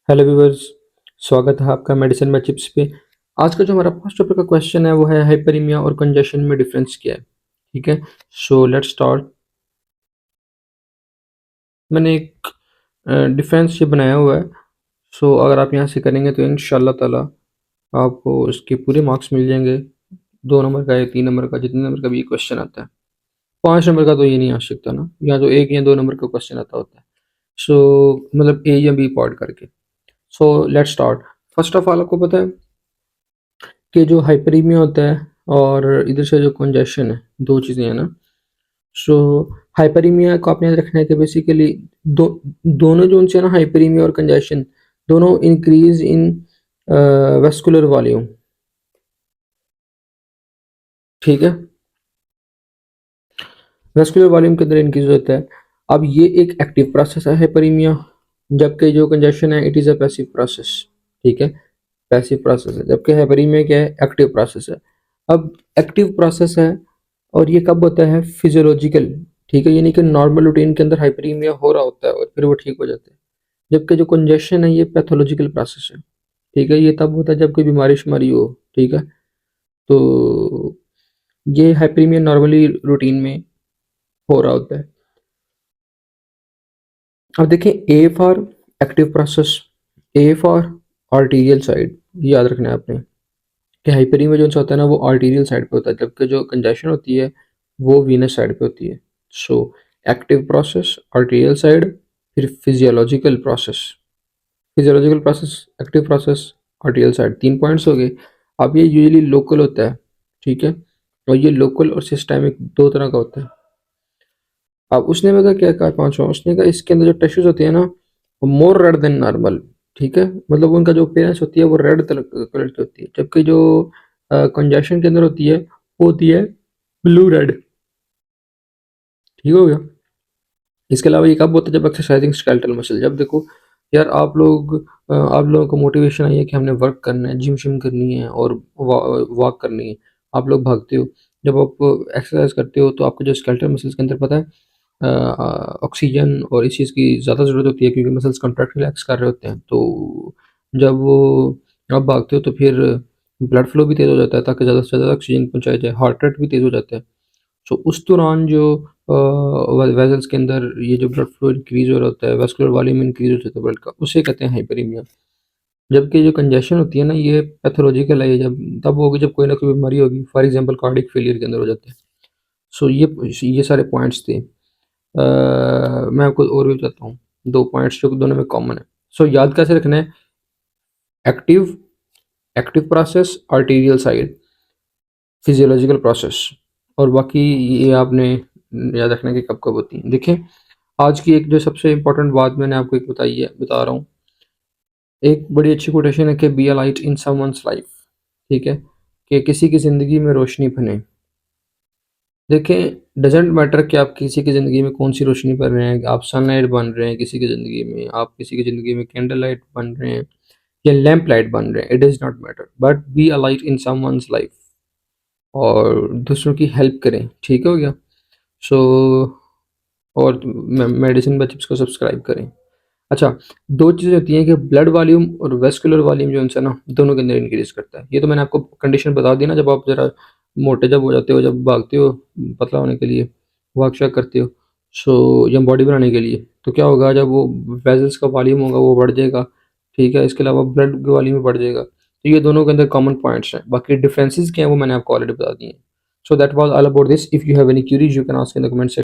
Hello viewers, स्वागत है आपका मेडिसिन में चिप्स पे। आज का जो हमारा फर्स्ट टॉपिक का क्वेश्चन है वो है हाइपरीमिया और कंजेशन में डिफरेंस क्या है। ठीक है, सो लेट्स स्टार्ट। मैंने एक डिफरेंस ये बनाया हुआ है। सो अगर आप यहाँ से करेंगे तो इंशाल्लाह ताला आपको इसके पूरे मार्क्स मिल जाएंगे। 2 नंबर का या 3 नंबर का, जितने नंबर का भी ये क्वेश्चन आता है। 5 नंबर का तो ये नहीं आ सकता ना, या तो 1 या 2 नंबर का क्वेश्चन आता होता है। सो मतलब ए या बी पार्ट करके। So let's start. First of all आपको पता है कि जो हाइपरीमिया होता है और इधर से जो कंजेशन है, दो चीज़ें हैं ना। सो हाइपरीमिया को आपने याद रखना है कि बेसिकली दोनों जो उनसे ना, हाइपरीमिया और कंजेशन दोनों इंक्रीज इन वेस्कुलर वॉल्यूम। ठीक है, वेस्कुलर वॉल्यूम के अंदर इंक्रीज होता है। अब ये एक एक्टिव प्रोसेस है हाइपरीमिया, जबकि जो कंजेशन है it is a passive process. ठीक है, पैसिव प्रोसेस है, जबकि हाइपरीमिया क्या है, एक्टिव प्रोसेस है। अब एक्टिव प्रोसेस है और ये कब होता है, फिजियोलॉजिकल। ठीक है, यानी कि नॉर्मल रूटीन के अंदर हाइपरीमिया हो रहा होता है और फिर वो ठीक हो जाता है। जबकि जो कंजेशन है ये पैथोलॉजिकल प्रोसेस है। ठीक है, ये तब होता है जब कोई बीमारी शुमारी हो। ठीक है, तो ये हाइपरीमिया नॉर्मली रूटीन में हो रहा होता है। अब देखें, A for active process, A for arterial side. याद रखना है आपने कि हाइपरीमिया जो होता है ना वो आर्टीरियल साइड पे होता है, जबकि जो कंजेशन होती है वो वीनस साइड पे होती है। So active process arterial side, फिर physiological process, physiological process, active process, arterial side, 3 points हो गए। अब ये यूजुअली लोकल होता है। ठीक है, और ये लोकल और सिस्टेमिक दो तरह का होता है। अब उसने मेरा क्या कहा, पांचवा, उसने कहा इसके अंदर जो टिश्यूज होती है ना वो मोर रेड देन नॉर्मल। ठीक है, मतलब उनका जो अपीयरेंस होती है वो रेड कलर की होती है, जबकि जो कंजेशन के अंदर होती है वो होती है ब्लू रेड। ठीक हो गया। इसके अलावा ये कब होता है, जब एक्सरसाइजिंग स्केलेटल मसल, जब देखो यार आप लोगों को मोटिवेशन आई है कि हमने वर्क करना है, जिम शिम करनी है और वॉक करनी है। आप लोग भागते हो, जब आप एक्सरसाइज करते हो तो आपके जो स्केलेटल मसल्स के अंदर पता है ऑक्सीजन और इस चीज़ की ज़्यादा ज़रूरत होती है, क्योंकि मसल्स कॉन्ट्रैक्ट रिलैक्स कर रहे होते हैं। तो जब वो आप भागते हो तो फिर ब्लड फ्लो भी तेज़ हो जाता है ताकि ज़्यादा से ज़्यादा ऑक्सीजन पहुंचाया जाए, हार्ट रेट भी तेज़ हो जाता है। सो उस दौरान जो वेजल्स के अंदर ये जो ब्लड फ्लो इंक्रीज हो रहा होता है, वेस्कुलर वॉल्यूम इंक्रीज हो जाता है ब्लड का, उसे कहते हैं हाइपरीमिया। जबकि जो कंजेशन होती है ना ये पैथोलॉजिकल है, ये जब तब होगी जब कोई ना कोई बीमारी होगी, फॉर एग्जांपल कार्डियक फेलियर के अंदर हो जाते हैं। सो ये सारे पॉइंट्स थे। मैं आपको और भी बताता हूँ 2 पॉइंट्स जो कि दोनों में कॉमन है। सो याद कैसे रखना है, active active process arterial side, physiological process, और बाकी ये आपने याद रखना कि कब कब होती है। देखें, आज की एक जो सबसे इम्पोर्टेंट बात मैंने आपको एक बताई है, बता रहा हूँ। एक बड़ी अच्छी कोटेशन है कि be a light in someone's life. ठीक है, कि किसी की ज़िंदगी में रोशनी बने। देखें, डजेंट मैटर कि आप किसी की ज़िंदगी में कौन सी रोशनी बन रहे हैं, आप सनलाइट बन रहे हैं किसी की ज़िंदगी में, आप किसी की ज़िंदगी में कैंडल लाइट बन रहे हैं या लैंप लाइट बन रहे हैं, it does not matter, but be a light in someone's life और दूसरों की हेल्प करें। ठीक हो गया। सो और मेडिसिन बाय चिप्स को सब्सक्राइब करें। अच्छा, दो चीज़ें होती हैं कि ब्लड वॉल्यूम और वेस्कुलर वॉल्यूम जो उनसे ना दोनों के अंदर इंक्रीज करता है। ये तो मैंने आपको कंडीशन बता दी ना, जब आप ज़रा मोटे जब हो जाते हो, जब भागते हो पतला होने के लिए, वॉक शॉक करते हो, सो या बॉडी बनाने के लिए, तो क्या होगा, जब वो वेजल्स का वॉल्यूम होगा वो बढ़ जाएगा। ठीक है, इसके अलावा ब्लड वॉल्यूम बढ़ जाएगा। तो ये दोनों के अंदर कॉमन पॉइंट्स हैं, बाकी डिफरेंसेस क्या हैं वो मैंने आपको ऑलरेडी बता दिए हैं। So that was all about this. If you have any curies you can ask in the comment section.